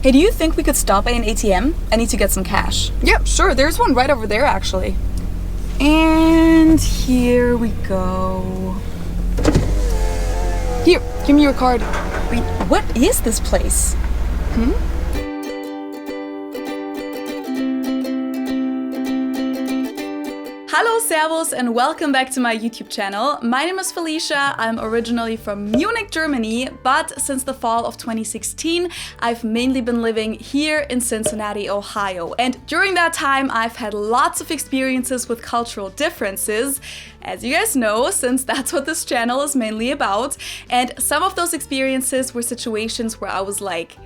Hey, do you think we could stop by an ATM? I need to get some cash. Yep, sure. There's one right over there, actually. And here we go. Here, give me your card. Wait, what is this place? Hello, servus, and welcome back to my YouTube channel. My name is Felicia. I'm originally from Munich, Germany, but since the fall of 2016, I've mainly been living here in Cincinnati, Ohio. And during that time, I've had lots of experiences with cultural differences, as you guys know, since that's what this channel is mainly about. And some of those experiences were situations where I was like,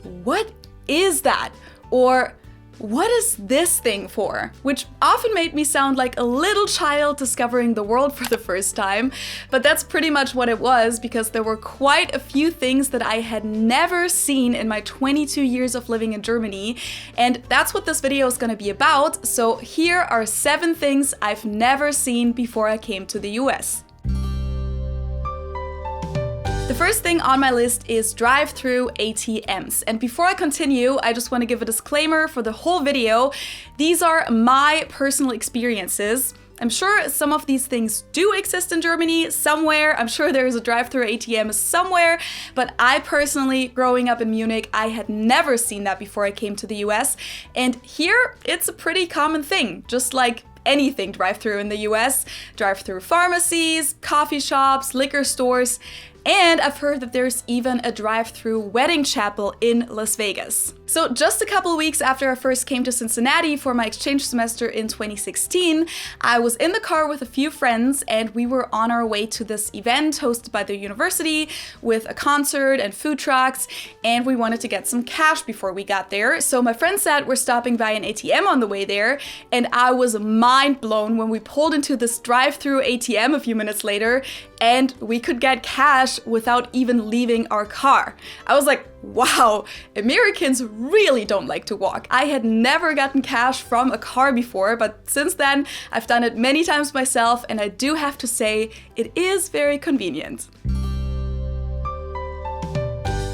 what is that? Or what is this thing for? Which often made me sound like a little child discovering the world for the first time. But that's pretty much what it was, because there were quite a few things that I had never seen in my 22 years of living in Germany. And that's what this video is gonna be about. So here are 7 things I've never seen before I came to the US. The first thing on my list is drive-thru ATMs. And before I continue, I just want to give a disclaimer for the whole video. These are my personal experiences. I'm sure some of these things do exist in Germany somewhere. I'm sure there is a drive-thru ATM somewhere, but I personally, growing up in Munich, I had never seen that before I came to the US. And here, it's a pretty common thing, just like anything drive-thru in the US. Drive-thru pharmacies, coffee shops, liquor stores. And I've heard that there's even a drive-thru wedding chapel in Las Vegas. So just a couple weeks after I first came to Cincinnati for my exchange semester in 2016, I was in the car with a few friends and we were on our way to this event hosted by the university with a concert and food trucks, and we wanted to get some cash before we got there. So my friend said we're stopping by an ATM on the way there, and I was mind blown when we pulled into this drive-thru ATM a few minutes later and we could get cash without even leaving our car. I was like, wow, Americans really don't like to walk. I had never gotten cash from a car before, but since then I've done it many times myself, and I do have to say it is very convenient.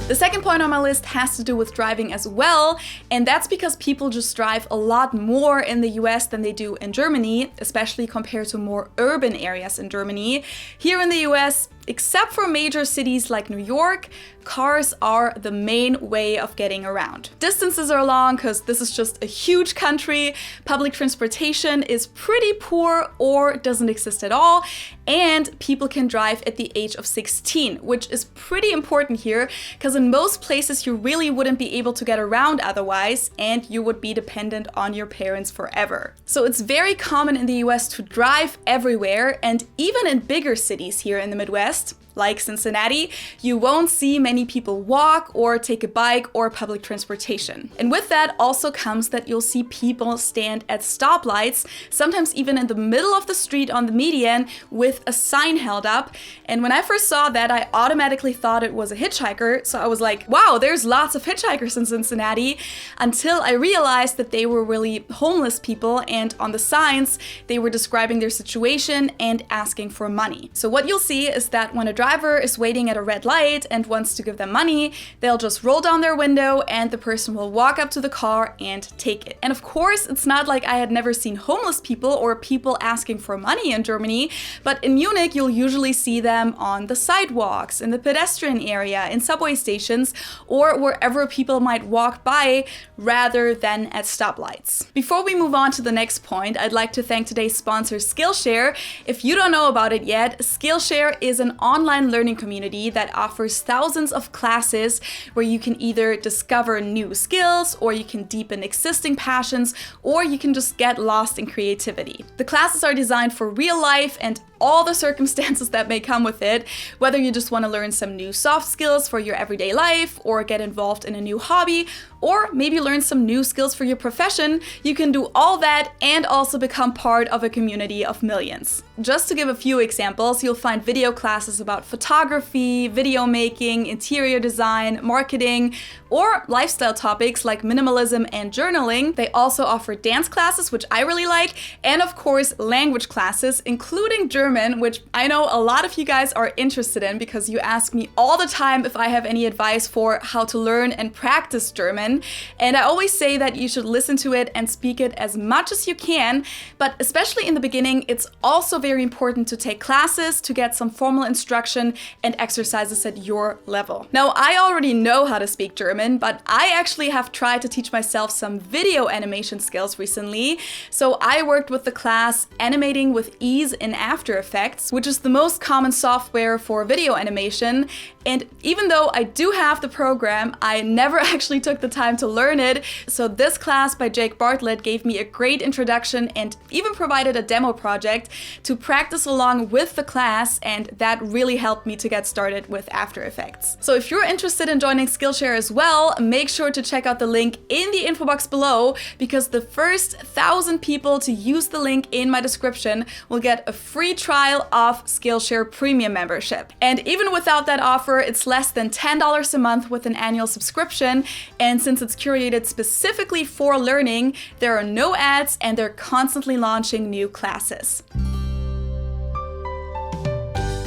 The second point on my list has to do with driving as well, and that's because people just drive a lot more in the US than they do in Germany, especially compared to more urban areas in Germany. Here in the US, except for major cities like New York, cars are the main way of getting around. Distances are long because this is just a huge country. Public transportation is pretty poor or doesn't exist at all. And people can drive at the age of 16, which is pretty important here because in most places you really wouldn't be able to get around otherwise, and you would be dependent on your parents forever. So it's very common in the US to drive everywhere, and even in bigger cities here in the Midwest, like Cincinnati, you won't see many people walk or take a bike or public transportation. And with that also comes that you'll see people stand at stoplights, sometimes even in the middle of the street on the median with a sign held up. And when I first saw that, I automatically thought it was a hitchhiker. So I was like, wow, there's lots of hitchhikers in Cincinnati, until I realized that they were really homeless people, and on the signs, they were describing their situation and asking for money. So what you'll see is that when a driver is waiting at a red light and wants to give them money, they'll just roll down their window and the person will walk up to the car and take it. And of course, it's not like I had never seen homeless people or people asking for money in Germany, but in Munich, you'll usually see them on the sidewalks, in the pedestrian area, in subway stations, or wherever people might walk by rather than at stoplights. Before we move on to the next point, I'd like to thank today's sponsor, Skillshare. If you don't know about it yet, Skillshare is an online learning community that offers thousands of classes where you can either discover new skills, or you can deepen existing passions, or you can just get lost in creativity. The classes are designed for real life and all the circumstances that may come with it, whether you just want to learn some new soft skills for your everyday life, or get involved in a new hobby, or maybe learn some new skills for your profession. You can do all that and also become part of a community of millions. Just to give a few examples, you'll find video classes about about photography, video making, interior design, marketing, or lifestyle topics like minimalism and journaling. They also offer dance classes, which I really like, and of course language classes, including German, which I know a lot of you guys are interested in because you ask me all the time if I have any advice for how to learn and practice German. And I always say that you should listen to it and speak it as much as you can, but especially in the beginning, it's also very important to take classes to get some formal instruction and exercises at your level. Now, I already know how to speak German, but I actually have tried to teach myself some video animation skills recently. So I worked with the class Animating with Ease in After Effects, which is the most common software for video animation. And even though I do have the program, I never actually took the time to learn it. So this class by Jake Bartlett gave me a great introduction and even provided a demo project to practice along with the class, and that really helped me to get started with After Effects. So if you're interested in joining Skillshare as well, make sure to check out the link in the info box below, because the first 1,000 people to use the link in my description will get a free trial of Skillshare Premium membership. And even without that offer, it's less than $10 a month with an annual subscription. And since it's curated specifically for learning, there are no ads and they're constantly launching new classes.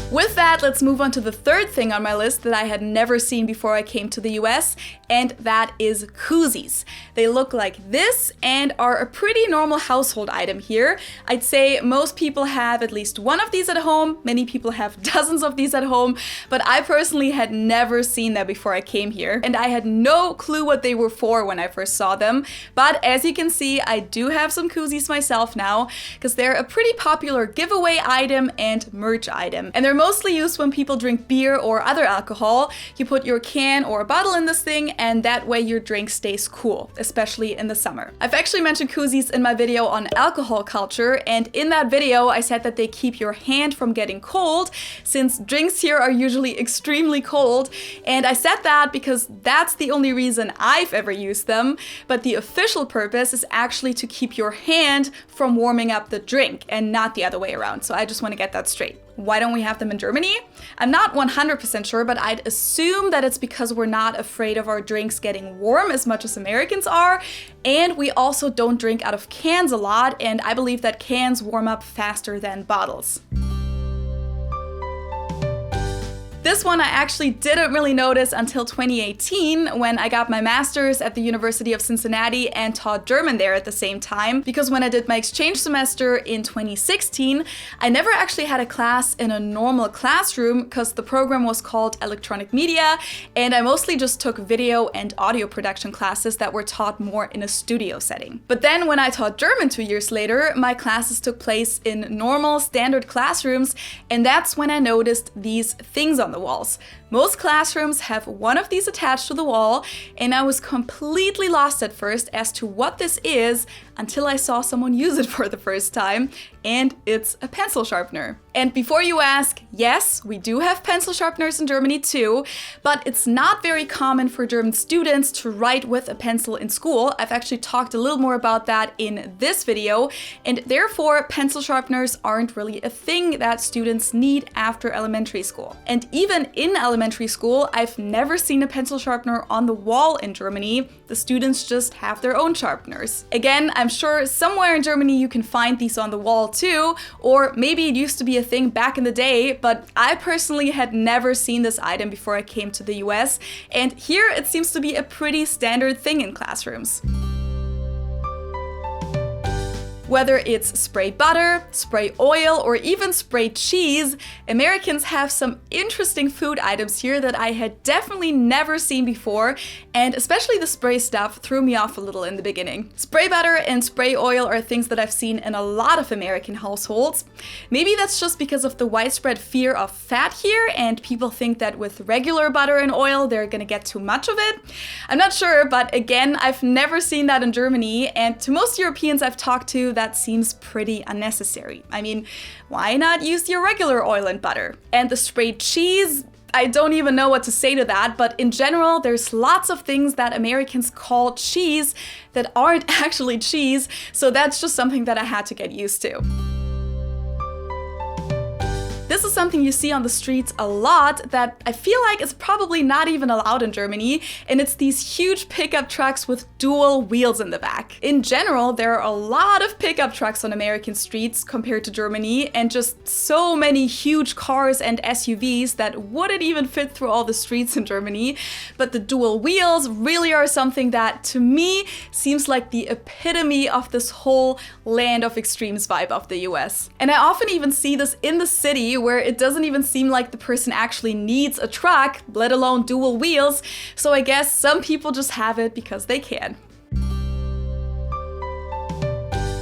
With that, let's move on to the third thing on my list that I had never seen before I came to the US, and that is Koozies. They look like this and are a pretty normal household item here. I'd say most people have at least one of these at home. Many people have dozens of these at home, but I personally had never seen that before I came here, and I had no clue what they were for when I first saw them. But as you can see, I do have some Koozies myself now, because they're a pretty popular giveaway item and merch item. And they're mostly used when people drink beer or other alcohol. You put your can or a bottle in this thing, and that way your drink stays cool, especially in the summer. I've actually mentioned Koozies in my video on alcohol culture, and in that video I said that they keep your hand from getting cold, since drinks here are usually extremely cold. And I said that because that's the only reason I've ever used them, but the official purpose is actually to keep your hand from warming up the drink and not the other way around. So I just want to get that straight. Why don't we have them in Germany? I'm not 100% sure, but I'd assume that it's because we're not afraid of our drinks getting warm as much as Americans are, and we also don't drink out of cans a lot, and I believe that cans warm up faster than bottles. This one I actually didn't really notice until 2018 when I got my master's at the University of Cincinnati and taught German there at the same time, because when I did my exchange semester in 2016, I never actually had a class in a normal classroom because the program was called Electronic Media, and I mostly just took video and audio production classes that were taught more in a studio setting. But then when I taught German 2 years later, my classes took place in normal standard classrooms, and that's when I noticed these things on the walls. Most classrooms have one of these attached to the wall, and I was completely lost at first as to what this is until I saw someone use it for the first time, and it's a pencil sharpener. And before you ask, yes, we do have pencil sharpeners in Germany too, but it's not very common for German students to write with a pencil in school. I've actually talked a little more about that in this video, and therefore pencil sharpeners aren't really a thing that students need after elementary school. And even in elementary school, I've never seen a pencil sharpener on the wall in Germany. The students just have their own sharpeners. Again, I'm sure somewhere in Germany you can find these on the wall too, or maybe it used to be a thing back in the day, but I personally had never seen this item before I came to the US, and here it seems to be a pretty standard thing in classrooms. Whether it's spray butter, spray oil, or even spray cheese, Americans have some interesting food items here that I had definitely never seen before, and especially the spray stuff threw me off a little in the beginning. Spray butter and spray oil are things that I've seen in a lot of American households. Maybe that's just because of the widespread fear of fat here, and people think that with regular butter and oil they're gonna get too much of it. I'm not sure, but again, I've never seen that in Germany, and to most Europeans I've talked to, that seems pretty unnecessary. I mean, why not use your regular oil and butter? And the sprayed cheese, I don't even know what to say to that, but in general, there's lots of things that Americans call cheese that aren't actually cheese, so that's just something that I had to get used to. This is something you see on the streets a lot that I feel like is probably not even allowed in Germany, and it's these huge pickup trucks with dual wheels in the back. In general, there are a lot of pickup trucks on American streets compared to Germany, and just so many huge cars and SUVs that wouldn't even fit through all the streets in Germany. But the dual wheels really are something that, to me, seems like the epitome of this whole land of extremes vibe of the US. And I often even see this in the city where it doesn't even seem like the person actually needs a truck, let alone dual wheels. So I guess some people just have it because they can.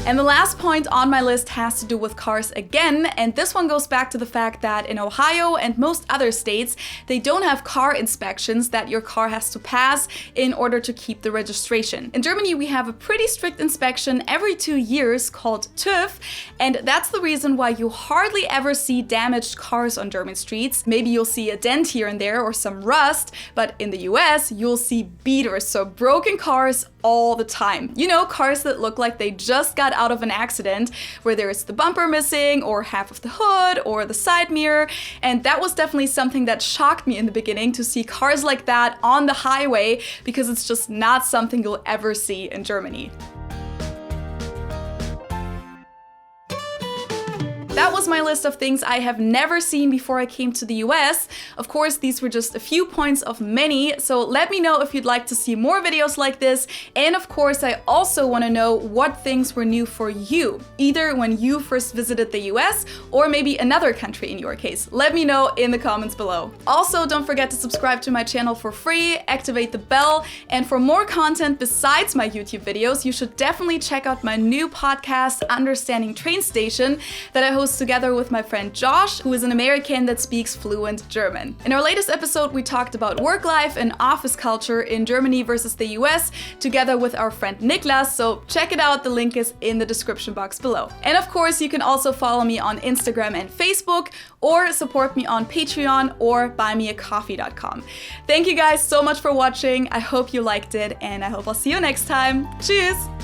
And the last point on my list has to do with cars again, and this one goes back to the fact that in Ohio and most other states, they don't have car inspections that your car has to pass in order to keep the registration. In Germany, we have a pretty strict inspection every 2 years called TÜV, and that's the reason why you hardly ever see damaged cars on German streets. Maybe you'll see a dent here and there or some rust, but in the US, you'll see beaters, so broken cars all the time. You know, cars that look like they just got out of an accident, where there is the bumper missing or half of the hood or the side mirror. And that was definitely something that shocked me in the beginning, to see cars like that on the highway, because it's just not something you'll ever see in Germany. That was my list of things I have never seen before I came to the US. Of course, these were just a few points of many, so let me know if you'd like to see more videos like this. And of course, I also want to know what things were new for you, either when you first visited the US or maybe another country in your case. Let me know in the comments below. Also, don't forget to subscribe to my channel for free, activate the bell, and for more content besides my YouTube videos, you should definitely check out my new podcast, Understanding Train Station, that I host together with my friend Josh, who is an American that speaks fluent German. In our latest episode, we talked about work life and office culture in Germany versus the US, together with our friend Niklas, so check it out, the link is in the description box below. And of course, you can also follow me on Instagram and Facebook, or support me on Patreon or buymeacoffee.com. Thank you guys so much for watching, I hope you liked it, and I hope I'll see you next time. Tschüss!